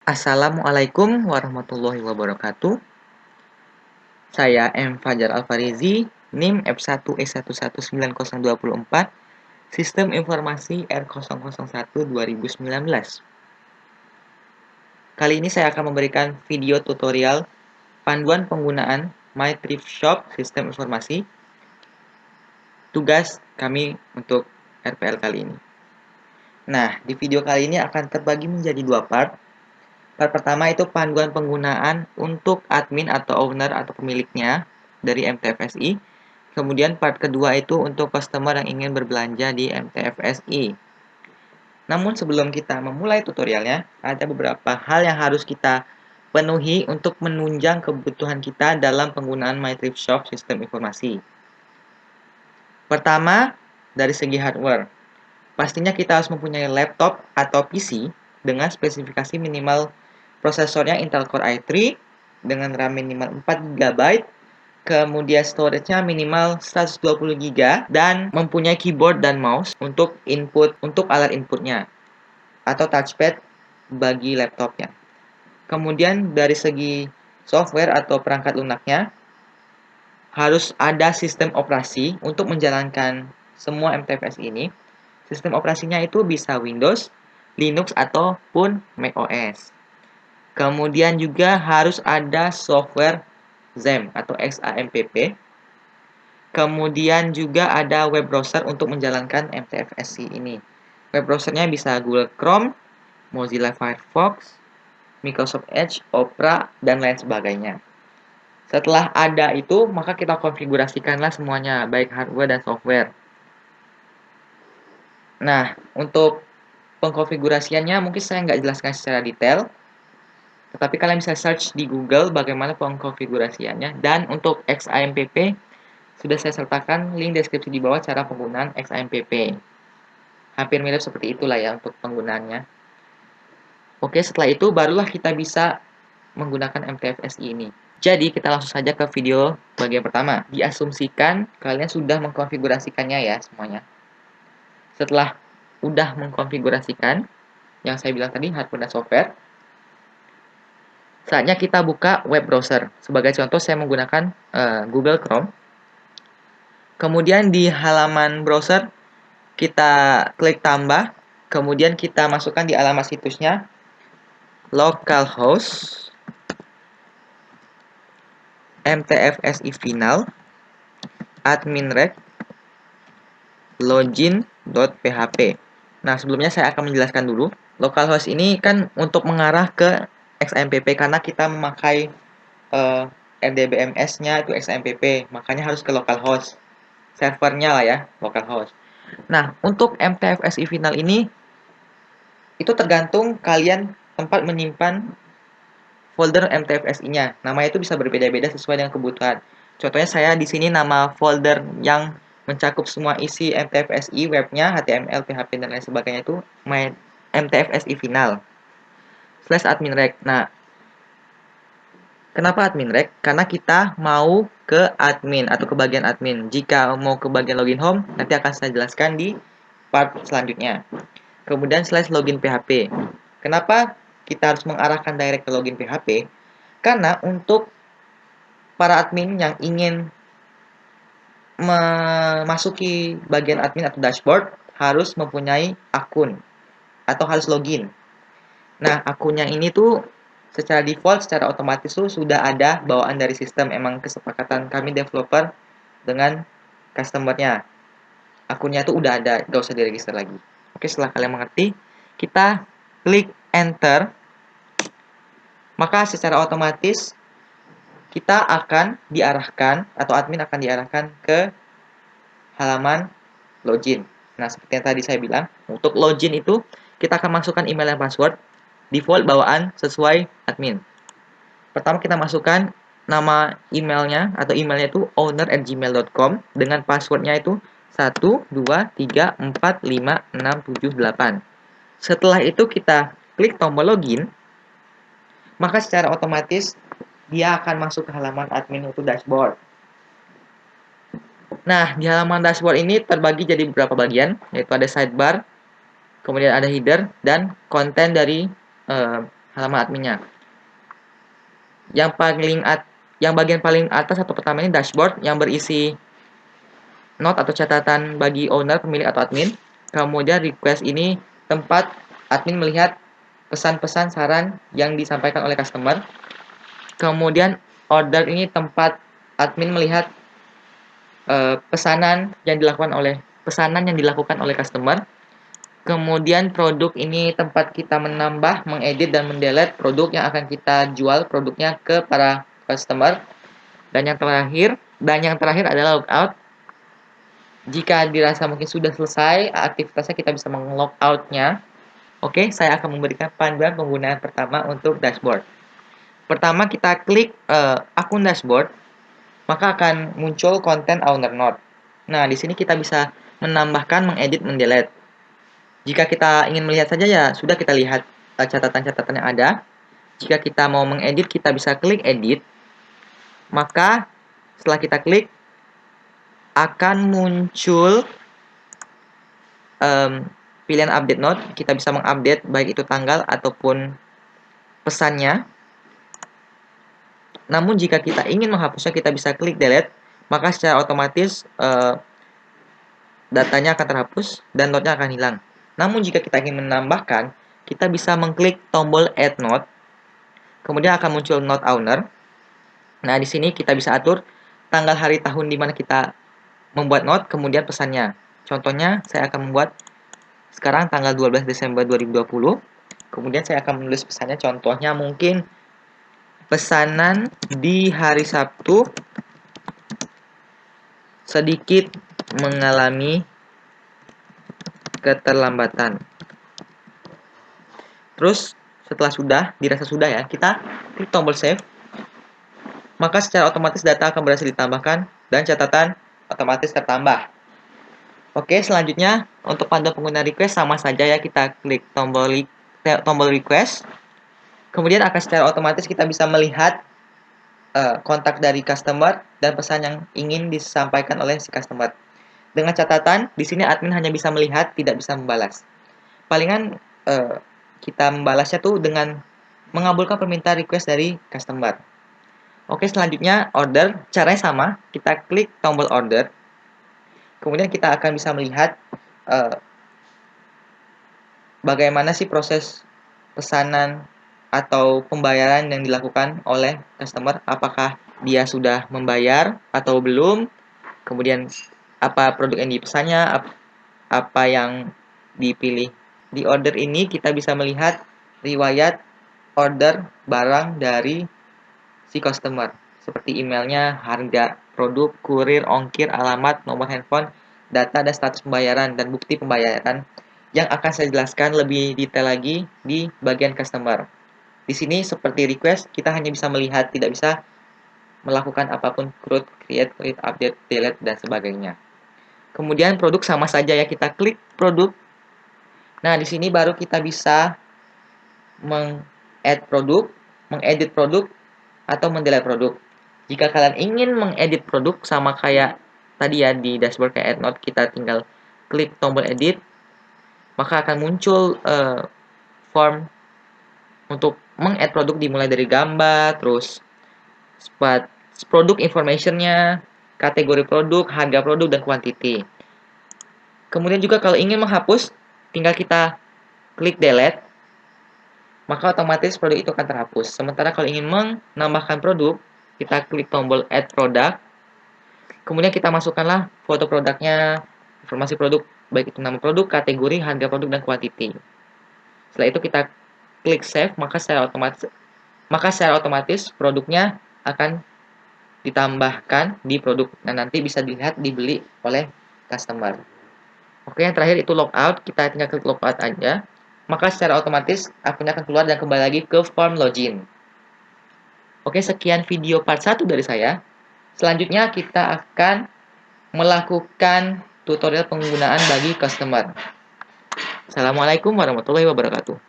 Assalamualaikum warahmatullahi wabarakatuh. Saya M. Fajar Alfarizi, NIM F1E11904, Sistem Informasi R001-2019. Kali ini saya akan memberikan video tutorial panduan penggunaan MyThriftShop Sistem Informasi. Tugas kami untuk RPL kali ini. Nah, di video kali ini akan terbagi menjadi dua part. Part pertama itu panduan penggunaan untuk admin atau owner atau pemiliknya dari MTFSI. Kemudian part kedua itu untuk customer yang ingin berbelanja di MTFSI. Namun sebelum kita memulai tutorialnya, ada beberapa hal yang harus kita penuhi untuk menunjang kebutuhan kita dalam penggunaan MyThriftShop Sistem Informasi. Pertama, dari segi hardware. Pastinya kita harus mempunyai laptop atau PC dengan spesifikasi minimal prosesornya Intel Core i3 dengan RAM minimal 4GB, kemudian storage-nya minimal 120GB dan mempunyai keyboard dan mouse untuk alat inputnya atau touchpad bagi laptopnya. Kemudian dari segi software atau perangkat lunaknya harus ada sistem operasi untuk menjalankan semua MTFS ini. Sistem operasinya itu bisa Windows, Linux ataupun macOS. Kemudian juga harus ada software XAMPP atau XAMPP. Kemudian juga ada web browser untuk menjalankan MTFSI ini. Web browsernya bisa Google Chrome, Mozilla Firefox, Microsoft Edge, Opera, dan lain sebagainya. Setelah ada itu, maka kita konfigurasikanlah semuanya, baik hardware dan software. Nah, untuk pengkonfigurasiannya mungkin saya nggak jelaskan secara detail, tetapi kalian bisa search di Google bagaimana pengkonfigurasiannya. Dan untuk XAMPP, sudah saya sertakan link deskripsi di bawah cara penggunaan XAMPP. Hampir mirip seperti itulah ya untuk penggunaannya. Oke, setelah itu barulah kita bisa menggunakan MTFSI ini. Jadi, kita langsung saja ke video bagian pertama. Diasumsikan kalian sudah mengkonfigurasikannya ya semuanya. Setelah udah mengkonfigurasikan yang saya bilang tadi, hardware dan software, saatnya kita buka web browser. Sebagai contoh, saya menggunakan Google Chrome. Kemudian di halaman browser, kita klik tambah. Kemudian kita masukkan di alamat situsnya localhost mtfsi final adminrec login.php. Nah, sebelumnya saya akan menjelaskan dulu. Localhost ini kan untuk mengarah ke XAMPP karena kita memakai RDBMS-nya itu XAMPP, makanya harus ke localhost. Servernya lah ya, localhost. Nah, untuk MTFSI final ini itu tergantung kalian tempat menyimpan folder MTFSI-nya. Namanya itu bisa berbeda-beda sesuai dengan kebutuhan. Contohnya saya di sini nama folder yang mencakup semua isi MTFSI, webnya, HTML, PHP, dan lain sebagainya itu MTFSI final /adminrec. Nah, kenapa adminrec? Karena kita mau ke admin atau ke bagian admin. Jika mau ke bagian login home, nanti akan saya jelaskan di part selanjutnya. Kemudian /login PHP. Kenapa kita harus mengarahkan direct ke login PHP? Karena untuk para admin yang ingin memasuki bagian admin atau dashboard harus mempunyai akun atau harus login. Nah, akunnya ini tuh secara default, secara otomatis tuh sudah ada bawaan dari sistem. Emang kesepakatan kami developer dengan customer-nya. Akunnya tuh udah ada, gak usah diregister lagi. Oke, setelah kalian mengerti, kita klik enter. Maka secara otomatis kita akan diarahkan atau admin akan diarahkan ke halaman login. Nah, seperti yang tadi saya bilang, untuk login itu kita akan masukkan email dan password default bawaan sesuai admin. Pertama kita masukkan nama emailnya atau emailnya itu owner@gmail.com dengan passwordnya itu 123456778. Setelah itu kita klik tombol login, maka secara otomatis dia akan masuk ke halaman admin untuk dashboard. Nah, di halaman dashboard ini terbagi jadi beberapa bagian, yaitu ada sidebar, kemudian ada header, dan konten dari halaman adminnya. Yang bagian paling atas atau pertama ini dashboard yang berisi note atau catatan bagi owner, pemilik atau admin. Kemudian request ini tempat admin melihat pesan-pesan saran yang disampaikan oleh customer. Kemudian order ini tempat admin melihat pesanan yang dilakukan oleh customer. Kemudian produk ini tempat kita menambah, mengedit dan mendelete produk yang akan kita jual produknya ke para customer. Dan yang terakhir adalah logout. Jika dirasa mungkin sudah selesai aktivitasnya, kita bisa meng-logout-nya. Oke, saya akan memberikan panduan penggunaan pertama untuk dashboard. Pertama, kita klik akun dashboard, maka akan muncul konten owner note. Nah, di sini kita bisa menambahkan, mengedit, mendelete. Jika kita ingin melihat saja ya sudah, kita lihat catatan-catatan yang ada. Jika kita mau mengedit, kita bisa klik edit. Maka setelah kita klik akan muncul pilihan update note. Kita bisa mengupdate baik itu tanggal ataupun pesannya. Namun jika kita ingin menghapusnya, kita bisa klik delete. Maka secara otomatis datanya akan terhapus dan note-nya akan hilang. Namun jika kita ingin menambahkan, kita bisa mengklik tombol add note. Kemudian akan muncul note owner. Nah, di sini kita bisa atur tanggal, hari, tahun di mana kita membuat note, kemudian pesannya. Contohnya, saya akan membuat sekarang tanggal 12 Desember 2020. Kemudian saya akan menulis pesannya, contohnya mungkin pesanan di hari Sabtu sedikit mengalami keterlambatan. Terus setelah dirasa sudah ya, kita klik tombol save. Maka secara otomatis data akan berhasil ditambahkan dan catatan otomatis tertambah. Oke, selanjutnya untuk panduan pengguna request sama saja ya, kita klik tombol request. Kemudian akan secara otomatis kita bisa melihat kontak dari customer dan pesan yang ingin disampaikan oleh si customer. Dengan catatan, di sini admin hanya bisa melihat, tidak bisa membalas. Palingan kita membalasnya tuh dengan mengabulkan permintaan request dari customer. Oke, selanjutnya order. Caranya sama, kita klik tombol order. Kemudian kita akan bisa melihat bagaimana sih proses pesanan atau pembayaran yang dilakukan oleh customer. Apakah dia sudah membayar atau belum, kemudian apa produk yang dipesannya, apa yang dipilih. Di order ini kita bisa melihat riwayat order barang dari si customer, seperti emailnya, harga produk, kurir, ongkir, alamat, nomor handphone, data dan status pembayaran, dan bukti pembayaran yang akan saya jelaskan lebih detail lagi di bagian customer. Di sini seperti request, kita hanya bisa melihat, tidak bisa melakukan apapun, create, update, delete, dan sebagainya. Kemudian produk sama saja ya, kita klik produk. Nah, di sini baru kita bisa meng-add produk, mengedit produk, atau mendelete produk. Jika kalian ingin mengedit produk sama kayak tadi ya di dashboard kayak add note, kita tinggal klik tombol edit, maka akan muncul form untuk meng-add produk, dimulai dari gambar, terus produk information-nya, kategori produk, harga produk, dan quantity. Kemudian juga kalau ingin menghapus, tinggal kita klik delete, maka otomatis produk itu akan terhapus. Sementara kalau ingin menambahkan produk, kita klik tombol add product. Kemudian kita masukkanlah foto produknya, informasi produk, baik itu nama produk, kategori, harga produk, dan quantity. Setelah itu kita klik save, maka secara otomatis produknya akan ditambahkan di produk dan nanti bisa dilihat dibeli oleh customer. Oke, yang terakhir itu logout, kita tinggal klik logout aja. Maka secara otomatis akunnya akan keluar dan kembali lagi ke form login. Oke, sekian video part 1 dari saya. Selanjutnya kita akan melakukan tutorial penggunaan bagi customer. Assalamualaikum warahmatullahi wabarakatuh.